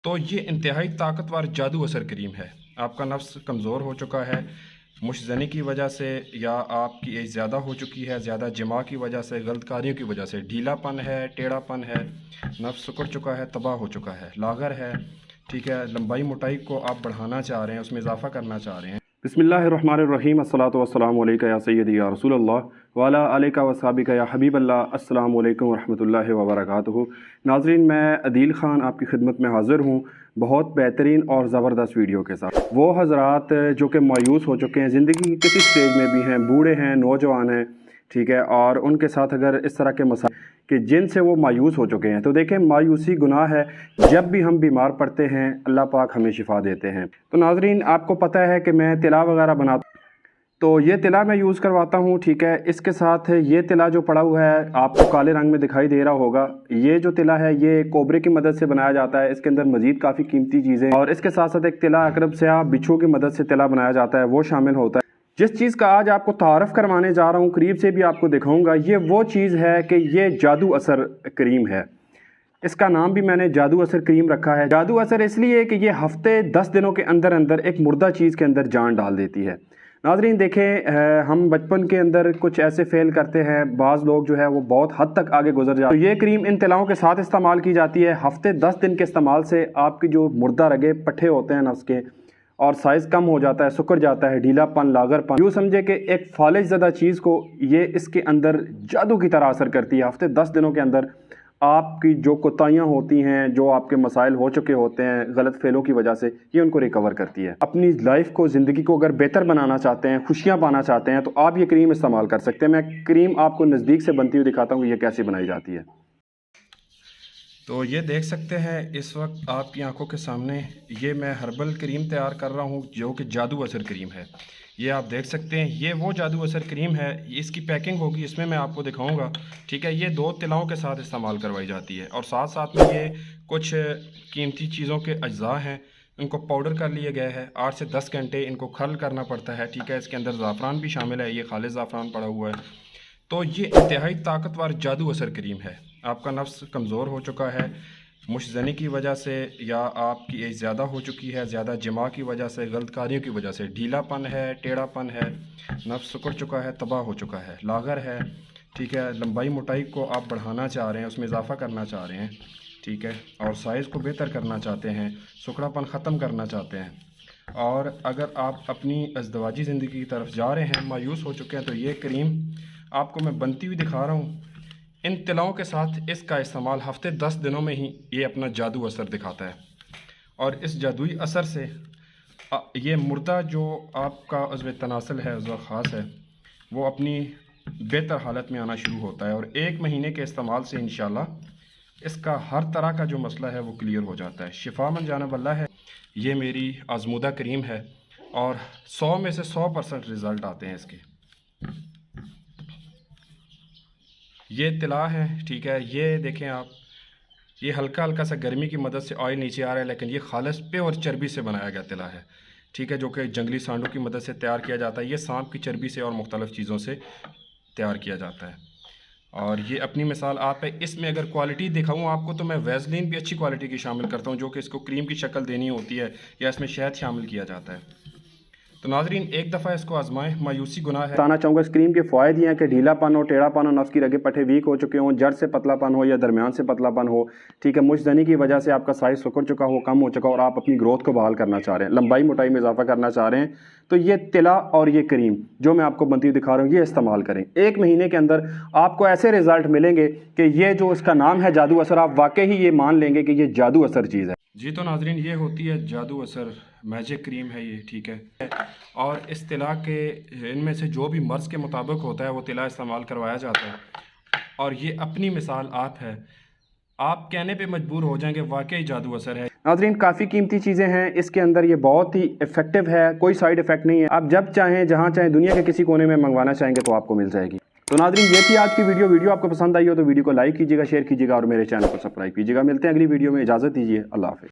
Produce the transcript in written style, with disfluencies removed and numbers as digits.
तो ये इंतहाई ताकतवर जादू असर क्रीम है। आपका नफ्स कमज़ोर हो चुका है मुशज़नी की वजह से, या आपकी एज ज़्यादा हो चुकी है, ज़्यादा जिमा की वजह से, गलतकारियों की वजह से, ढीलापन है, टेढ़ापन है, नफ्स सिकुड़ चुका है, तबाह हो चुका है, लागर है, ठीक है, लंबाई मोटाई को आप बढ़ाना चाह रहे हैं, उसमें इजाफा करना चाह रहे हैं। बिस्मिल्लाहिर्रहमानिर्रहीम अस्सलातु वस्सलामु अलैका या सय्यदी या रसूलल्लाह व अला आलिका व अस्हाबिका या हबीबल्लाह। अस्सलामु अलैकुम रहमतुल्लाहि व बरकातुहू। नाज़रीन, मैं अदील ख़ान आपकी खिदमत में हाज़िर हूँ बहुत बेहतरीन और ज़बरदस्त वीडियो के साथ। वो हज़रात जो कि मायूस हो चुके हैं, ज़िंदगी की किसी स्टेज में भी हैं, बूढ़े हैं, नौजवान हैं, ठीक है, और उनके साथ अगर इस तरह के मसाइल कि जिनसे वो मायूस हो चुके हैं, तो देखें, मायूसी गुनाह है। जब भी हम बीमार पड़ते हैं अल्लाह पाक हमें शिफा देते हैं। तो नाज़रीन, आपको पता है कि मैं तिला वगैरह बनाता, तो ये तिला मैं यूज़ करवाता हूँ, ठीक है। इसके साथ ये तिला जो पड़ा हुआ है आपको काले रंग में दिखाई दे रहा होगा, ये जो तिला है ये कोबरे की मदद से बनाया जाता है। इसके अंदर मज़ीद काफ़ी कीमती चीज़ें, और इसके साथ साथ एक तिला अकरब स्याह बिच्छू की मदद से तिला बनाया जाता है, वो शामिल होता है। जिस चीज़ का आज आपको तारफ़ करवाने जा रहा हूँ, करीब से भी आपको दिखाऊंगा, ये वो चीज़ है कि ये जादू असर क्रीम है। इसका नाम भी मैंने जादू असर क्रीम रखा है। जादू असर इसलिए कि ये हफ्ते 10 दिनों के अंदर अंदर एक मुर्दा चीज़ के अंदर जान डाल देती है। नाज़रीन देखें, हम बचपन के अंदर कुछ ऐसे फेल करते हैं, बाज़ लोग जो है वो बहुत हद तक आगे गुजर जाते हैं। तो ये क्रीम इन तिलाओं के साथ इस्तेमाल की जाती है। हफ्ते 10 दिन के इस्तेमाल से आपकी जो मुर्दा रगे पट्ठे होते हैं नफ्स के, और साइज़ कम हो जाता है, सुकर जाता है, ढीलापन, लागरपन, यूँ समझे कि एक फालिज ज़दा चीज़ को ये इसके अंदर जादू की तरह असर करती है। हफ्ते 10 दिनों के अंदर आपकी जो कोताहियाँ होती हैं, जो आपके मसाइल हो चुके होते हैं गलत फेलों की वजह से, ये उनको रिकवर करती है। अपनी लाइफ को, ज़िंदगी को अगर बेहतर बनाना चाहते हैं, खुशियाँ पाना चाहते हैं, तो आप ये क्रीम इस्तेमाल कर सकते हैं। मैं क्रीम आपको नज़दीक से बनती हुई दिखाता हूँ कि ये कैसे बनाई जाती है। तो ये देख सकते हैं इस वक्त आपकी आंखों के सामने ये मैं हर्बल क्रीम तैयार कर रहा हूँ जो कि जादू असर क्रीम है। ये आप देख सकते हैं, ये वो जादू असर क्रीम है। इसकी पैकिंग होगी, इसमें मैं आपको दिखाऊंगा, ठीक है। ये 2 तिलाओं के साथ इस्तेमाल करवाई जाती है, और साथ साथ में ये कुछ कीमती चीज़ों के अज्जा हैं, इनको पाउडर कर लिया गया है। 8 से 10 घंटे इनको खल करना पड़ता है, ठीक है। इसके अंदर ज़ाफ़रान भी शामिल है, ये खालिस ज़ाफ़रान पड़ा हुआ है। तो ये इंतहाई ताकतवर जादू असर क्रीम है। आपका नफ्स कमज़ोर हो चुका है मुशज़नी की वजह से, या आपकी एज ज़्यादा हो चुकी है, ज़्यादा जिमा की वजह से, गलतकारियों की वजह से, ढीलापन है, टेढ़ापन है, नफ्स सिकुड़ चुका है, तबाह हो चुका है, लागर है, ठीक है, लंबाई मोटाई को आप बढ़ाना चाह रहे हैं, उसमें इजाफा करना चाह रहे हैं, ठीक है, और साइज़ को बेहतर करना चाहते हैं, सुखड़ापन ख़त्म करना चाहते हैं, और अगर आप अपनी अज़दवाजी ज़िंदगी की तरफ जा रहे हैं, मायूस हो चुके हैं, तो ये क्रीम आपको मैं बनती हुई दिखा रहा हूँ। इन तिलाओं के साथ इसका इस्तेमाल हफ्ते 10 दिनों में ही ये अपना जादू असर दिखाता है, और इस जादुई असर से ये मुर्दा जो आपका उज़्व तनासल है, उज़्व ख़ास है, वो अपनी बेहतर हालत में आना शुरू होता है, और 1 महीने के इस्तेमाल से इंशाल्लाह इसका हर तरह का जो मसला है वो क्लियर हो जाता है। शिफा मन जाना वल्ला है। ये मेरी आजमूदा क्रीम है, और 100 में से 100% रिज़ल्ट आते हैं इसके। ये तिला है, ठीक है, ये देखें आप, ये हल्का हल्का सा गर्मी की मदद से ऑयल नीचे आ रहा है, लेकिन ये खालिस प्योर चर्बी से बनाया गया तिला है, ठीक है, जो कि जंगली सांडों की मदद से तैयार किया जाता है। ये सांप की चर्बी से और मुख्तलिफ़ चीज़ों से तैयार किया जाता है, और ये अपनी मिसाल आप है। इसमें अगर क्वालिटी दिखाऊँ आपको, तो मैं वैसलीन भी अच्छी क्वालिटी की शामिल करता हूँ, जो कि इसको क्रीम की शक्ल देनी होती है, या इसमें शहद शामिल किया जाता है। तो नाज़रीन, एक दफ़ा इसको आजमाएं, मायूसी गुनाह है। बताना चाहूँगा इस क्रीम के फ़ायदे ये हैं कि ढीलापन हो, टेढ़ापन हो, नफ्स की रगे पट्टे वीक हो चुके हों, जड़ से पतलापन हो या दरमियान से पतलापन हो, ठीक है, मुशज़नी की वजह से आपका साइज़ सिकुड़ चुका हो, कम हो चुका हो, और आप अपनी ग्रोथ को बहाल करना चाह रहे हैं, लंबाई मोटाई में इजाफा करना चाह रहे हैं, तो ये तिला और ये क्रीम जो मैं आपको बनती हुई दिखा रहा हूँ, ये इस्तेमाल करें। 1 महीने के अंदर आपको ऐसे रिज़ल्ट मिलेंगे कि ये जो इसका नाम है जादू असर, आप वाकई ही ये मान लेंगे कि ये जादू असर चीज़ है। जी, तो नाज़रीन, ये होती है जादू असर मैजिक क्रीम है ये, ठीक है। और इस तिला के इनमें से जो भी मर्ज़ के मुताबिक होता है वो तिला इस्तेमाल करवाया जाता है, और ये अपनी मिसाल आप है, आप कहने पे मजबूर हो जाएंगे वाकई जादू असर है। नाज़रीन, काफ़ी कीमती चीज़ें हैं इसके अंदर, ये बहुत ही इफेक्टिव है, कोई साइड इफ़ेक्ट नहीं है। आप जब चाहें, जहाँ चाहें, दुनिया के किसी कोने में मंगवाना चाहेंगे तो आपको मिल जाएगी। तो नाज़रीन, ये थी आज की वीडियो आपको पसंद आई हो तो वीडियो को लाइक कीजिएगा, शेयर कीजिएगा, और मेरे चैनल को सब्सक्राइब कीजिएगा। मिलते हैं अगली वीडियो में, इजाज़त दीजिए, अल्लाह हाफ़िज़।